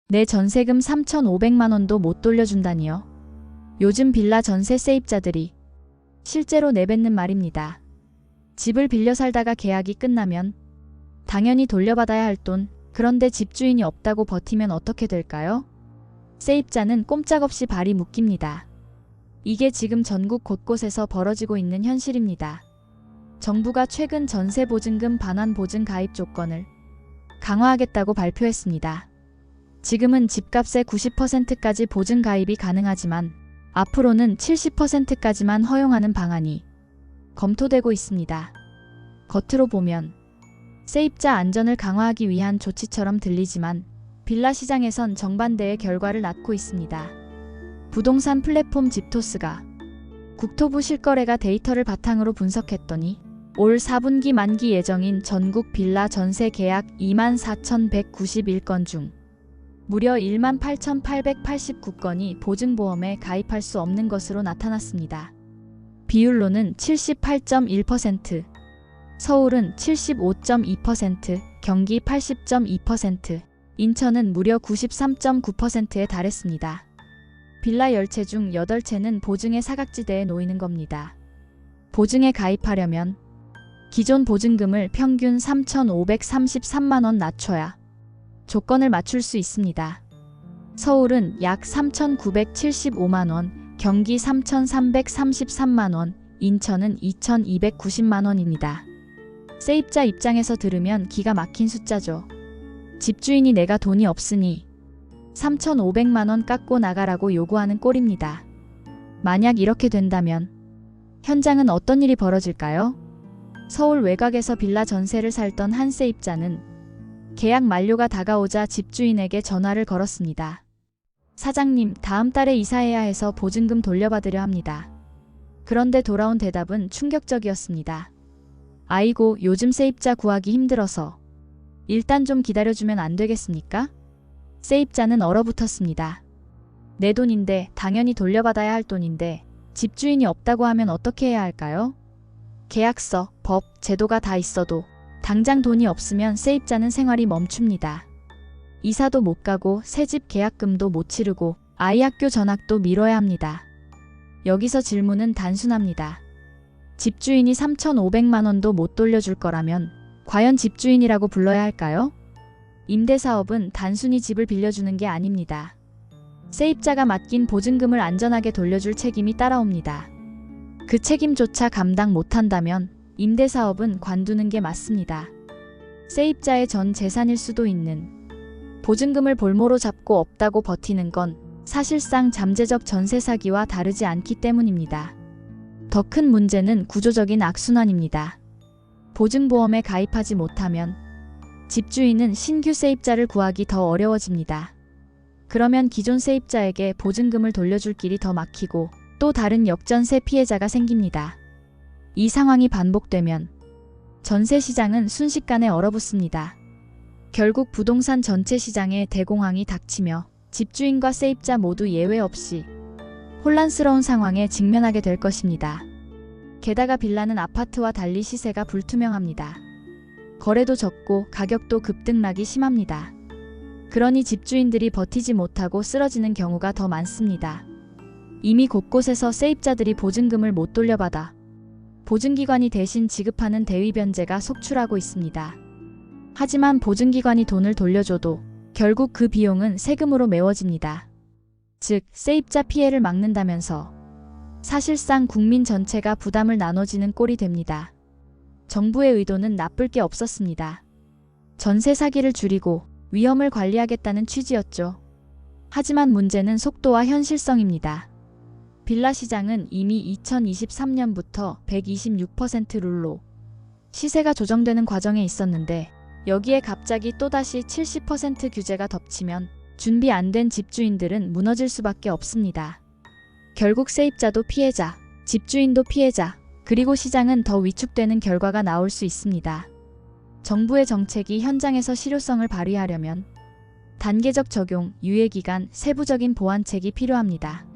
내 전세금 3,500만 원도 못 돌려준다니요. 요즘 빌라 전세 세입자들이 실제로 내뱉는 말입니다. 집을 빌려 살다가 계약이 끝나면 당연히 돌려받아야 할 돈, 그런데 집주인이 없다고 버티면 어떻게 될까요? 세입자는 꼼짝없이 발이 묶입니다. 이게 지금 전국 곳곳에서 벌어지고 있는 현실입니다. 정부가 최근 전세보증금 반환 보증 가입 조건을 강화하겠다고 발표했습니다. 지금은 집값의 90%까지 보증 가입이 가능하지만 앞으로는 70%까지만 허용하는 방안이 검토되고 있습니다. 겉으로 보면 세입자 안전을 강화하기 위한 조치처럼 들리지만 빌라 시장에선 정반대의 결과를 낳고 있습니다. 부동산 플랫폼 집토스가 국토부 실거래가 데이터를 바탕으로 분석했더니 올 4분기 만기 예정인 전국 빌라 전세 계약 24,191건 중 무려 18,889건이 보증보험에 가입할 수 없는 것으로 나타났습니다. 비율로는 78.1%, 서울은 75.2%, 경기 80.2%, 인천은 무려 93.9%에 달했습니다. 빌라 10채 중 8채는 보증의 사각지대에 놓이는 겁니다. 보증에 가입하려면 기존 보증금을 평균 3,533만 원 낮춰야 조건을 맞출 수 있습니다. 서울은 약 3,975만 원, 경기 3,333만 원, 인천은 2,290만 원입니다. 세입자 입장에서 들으면 기가 막힌 숫자죠. 집주인이 내가 돈이 없으니 3,500만 원 깎고 나가라고 요구하는 꼴입니다. 만약 이렇게 된다면 현장은 어떤 일이 벌어질까요? 서울 외곽에서 빌라 전세를 살던 한 세입자는 계약 만료가 다가오자 집주인에게 전화를 걸었습니다. 사장님, 다음 달에 이사해야 해서 보증금 돌려받으려 합니다. 그런데 돌아온 대답은 충격적이었습니다. 아이고, 요즘 세입자 구하기 힘들어서 일단 좀 기다려주면 안 되겠습니까? 세입자는 얼어붙었습니다. 내 돈인데, 당연히 돌려받아야 할 돈인데 집주인이 없다고 하면 어떻게 해야 할까요? 계약서, 법, 제도가 다 있어도 당장 돈이 없으면 세입자는 생활이 멈춥니다. 이사도 못 가고 새집 계약금도 못 치르고 아이 학교 전학도 미뤄야 합니다. 여기서 질문은 단순합니다. 집주인이 3,500만 원도 못 돌려줄 거라면 과연 집주인이라고 불러야 할까요? 임대사업은 단순히 집을 빌려주는 게 아닙니다. 세입자가 맡긴 보증금을 안전하게 돌려줄 책임이 따라옵니다. 그 책임조차 감당 못한다면 임대사업은 관두는 게 맞습니다. 세입자의 전 재산일 수도 있는 보증금을 볼모로 잡고 없다고 버티는 건 사실상 잠재적 전세 사기와 다르지 않기 때문입니다. 더 큰 문제는 구조적인 악순환입니다. 보증보험에 가입하지 못하면 집주인은 신규 세입자를 구하기 더 어려워집니다. 그러면 기존 세입자에게 보증금을 돌려줄 길이 더 막히고 또 다른 역전세 피해자가 생깁니다. 이 상황이 반복되면 전세 시장은 순식간에 얼어붙습니다. 결국 부동산 전체 시장에 대공황이 닥치며 집주인과 세입자 모두 예외 없이 혼란스러운 상황에 직면하게 될 것입니다. 게다가 빌라는 아파트와 달리 시세가 불투명합니다. 거래도 적고 가격도 급등락이 심합니다. 그러니 집주인들이 버티지 못하고 쓰러지는 경우가 더 많습니다. 이미 곳곳에서 세입자들이 보증금을 못 돌려받아 보증기관이 대신 지급하는 대위변제가 속출하고 있습니다. 하지만 보증기관이 돈을 돌려줘도 결국 그 비용은 세금으로 메워집니다. 즉, 세입자 피해를 막는다면서 사실상 국민 전체가 부담을 나눠지는 꼴이 됩니다. 정부의 의도는 나쁠 게 없었습니다. 전세 사기를 줄이고 위험을 관리하겠다는 취지였죠. 하지만 문제는 속도와 현실성입니다. 빌라 시장은 이미 2023년부터 126% 룰로 시세가 조정되는 과정에 있었는데 여기에 갑자기 또다시 70% 규제가 덮치면 준비 안 된 집주인들은 무너질 수밖에 없습니다. 결국 세입자도 피해자, 집주인도 피해자, 그리고 시장은 더 위축되는 결과가 나올 수 있습니다. 정부의 정책이 현장에서 실효성을 발휘하려면 단계적 적용, 유예기간, 세부적인 보완책이 필요합니다.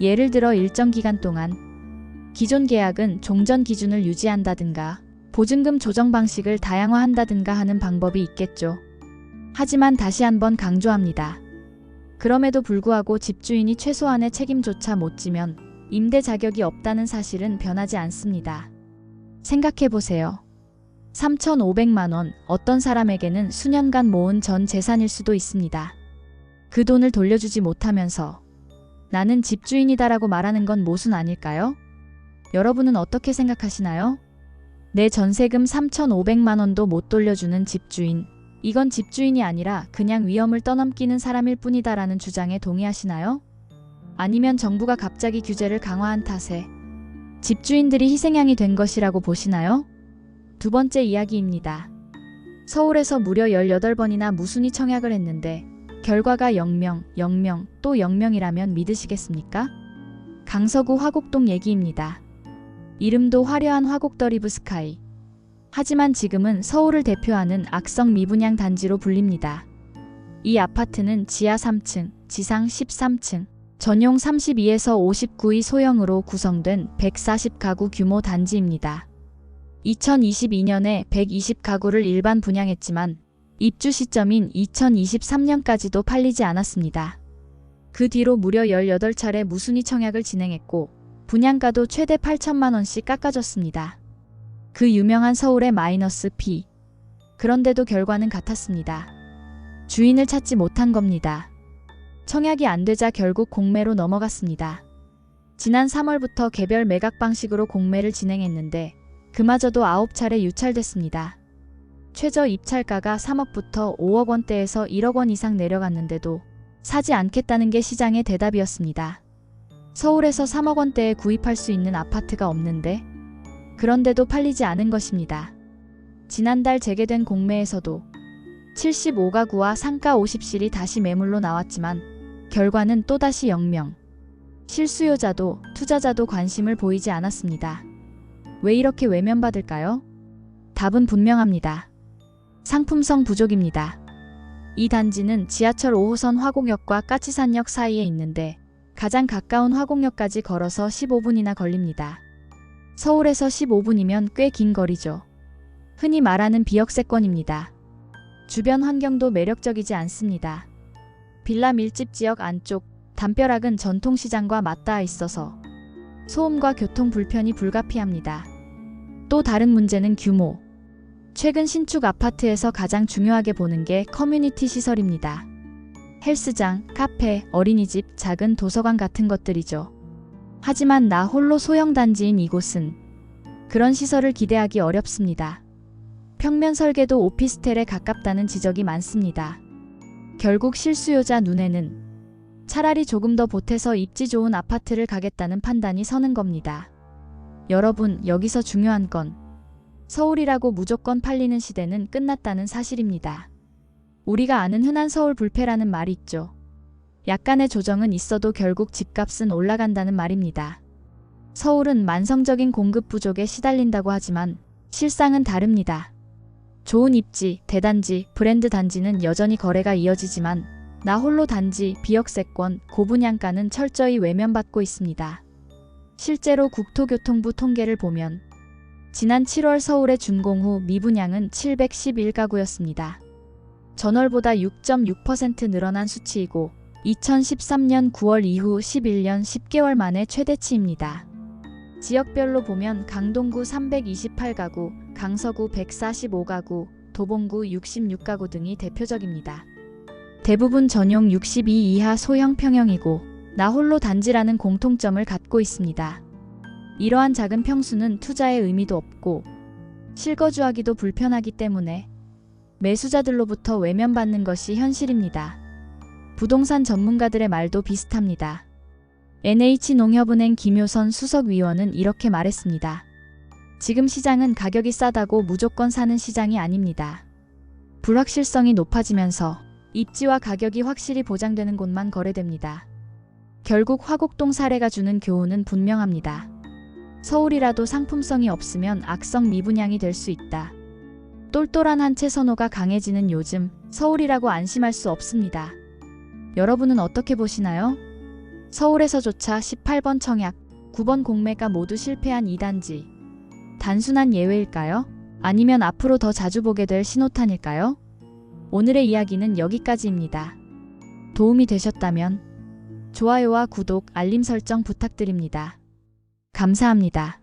예를 들어 일정 기간 동안 기존 계약은 종전 기준을 유지한다든가 보증금 조정 방식을 다양화한다든가 하는 방법이 있겠죠. 하지만 다시 한번 강조합니다. 그럼에도 불구하고 집주인이 최소한의 책임조차 못 지면 임대 자격이 없다는 사실은 변하지 않습니다. 생각해보세요. 3,500만 원, 어떤 사람에게는 수년간 모은 전 재산일 수도 있습니다. 그 돈을 돌려주지 못하면서 나는 집주인이다라고 말하는 건 모순 아닐까요? 여러분은 어떻게 생각하시나요? 내 전세금 3,500만 원도 못 돌려주는 집주인. 이건 집주인이 아니라 그냥 위험을 떠넘기는 사람일 뿐이다라는 주장에 동의하시나요? 아니면 정부가 갑자기 규제를 강화한 탓에 집주인들이 희생양이 된 것이라고 보시나요? 두 번째 이야기입니다. 서울에서 무려 18번이나 무순위 청약을 했는데 결과가 0명, 0명, 또 0명이라면 믿으시겠습니까? 강서구 화곡동 얘기입니다. 이름도 화려한 화곡더리브 스카이. 하지만 지금은 서울을 대표하는 악성 미분양 단지로 불립니다. 이 아파트는 지하 3층, 지상 13층, 전용 32에서 59의 소형으로 구성된 140가구 규모 단지입니다. 2022년에 120가구를 일반 분양했지만 입주 시점인 2023년까지도 팔리지 않았습니다. 그 뒤로 무려 18차례 무순위 청약을 진행했고 분양가도 최대 8천만 원씩 깎아줬습니다. 그 유명한 서울의 마이너스 P. 그런데도 결과는 같았습니다. 주인을 찾지 못한 겁니다. 청약이 안 되자 결국 공매로 넘어갔습니다. 지난 3월부터 개별 매각 방식으로 공매를 진행했는데 그마저도 9차례 유찰됐습니다. 최저 입찰가가 3억부터 5억 원대에서 1억 원 이상 내려갔는데도 사지 않겠다는 게 시장의 대답이었습니다. 서울에서 3억 원대에 구입할 수 있는 아파트가 없는데 그런데도 팔리지 않은 것입니다. 지난달 재개된 공매에서도 75가구와 상가 50실이 다시 매물로 나왔지만 결과는 또다시 0명. 실수요자도 투자자도 관심을 보이지 않았습니다. 왜 이렇게 외면받을까요? 답은 분명합니다. 상품성 부족입니다. 이 단지는 지하철 5호선 화곡역과 까치산역 사이에 있는데 가장 가까운 화곡역까지 걸어서 15분이나 걸립니다. 서울에서 15분이면 꽤 긴 거리죠. 흔히 말하는 비역세권입니다. 주변 환경도 매력적이지 않습니다. 빌라 밀집 지역 안쪽, 담벼락은 전통시장과 맞닿아 있어서 소음과 교통 불편이 불가피합니다. 또 다른 문제는 규모. 최근 신축 아파트에서 가장 중요하게 보는 게 커뮤니티 시설입니다. 헬스장, 카페, 어린이집, 작은 도서관 같은 것들이죠. 하지만 나 홀로 소형 단지인 이곳은 그런 시설을 기대하기 어렵습니다. 평면 설계도 오피스텔에 가깝다는 지적이 많습니다. 결국 실수요자 눈에는 차라리 조금 더 보태서 입지 좋은 아파트를 가겠다는 판단이 서는 겁니다. 여러분, 여기서 중요한 건 서울이라고 무조건 팔리는 시대는 끝났다는 사실입니다. 우리가 아는 흔한 서울 불패라는 말이 있죠. 약간의 조정은 있어도 결국 집값은 올라간다는 말입니다. 서울은 만성적인 공급 부족에 시달린다고 하지만 실상은 다릅니다. 좋은 입지, 대단지, 브랜드 단지는 여전히 거래가 이어지지만 나 홀로 단지, 비역세권, 고분양가는 철저히 외면받고 있습니다. 실제로 국토교통부 통계를 보면 지난 7월 서울의 준공후 미분양은 711가구였습니다. 전월보다 6.6% 늘어난 수치이고 2013년 9월 이후 11년 10개월 만에 최대치입니다. 지역별로 보면 강동구 328가구, 강서구 145가구, 도봉구 66가구 등이 대표적입니다. 대부분 전용 62 이하 소형 평형이고 나 홀로 단지라는 공통점을 갖고 있습니다. 이러한 작은 평수는 투자의 의미도 없고 실거주하기도 불편하기 때문에 매수자들로부터 외면받는 것이 현실입니다. 부동산 전문가들의 말도 비슷합니다. NH농협은행 김효선 수석위원은 이렇게 말했습니다. 지금 시장은 가격이 싸다고 무조건 사는 시장이 아닙니다. 불확실성이 높아지면서 입지와 가격이 확실히 보장되는 곳만 거래됩니다. 결국 화곡동 사례가 주는 교훈은 분명합니다. 서울이라도 상품성이 없으면 악성 미분양이 될 수 있다. 똘똘한 한 채 선호가 강해지는 요즘 서울이라고 안심할 수 없습니다. 여러분은 어떻게 보시나요? 서울에서조차 18번 청약, 9번 공매가 모두 실패한 이 단지. 단순한 예외일까요? 아니면 앞으로 더 자주 보게 될 신호탄일까요? 오늘의 이야기는 여기까지입니다. 도움이 되셨다면 좋아요와 구독, 알림 설정 부탁드립니다. 감사합니다.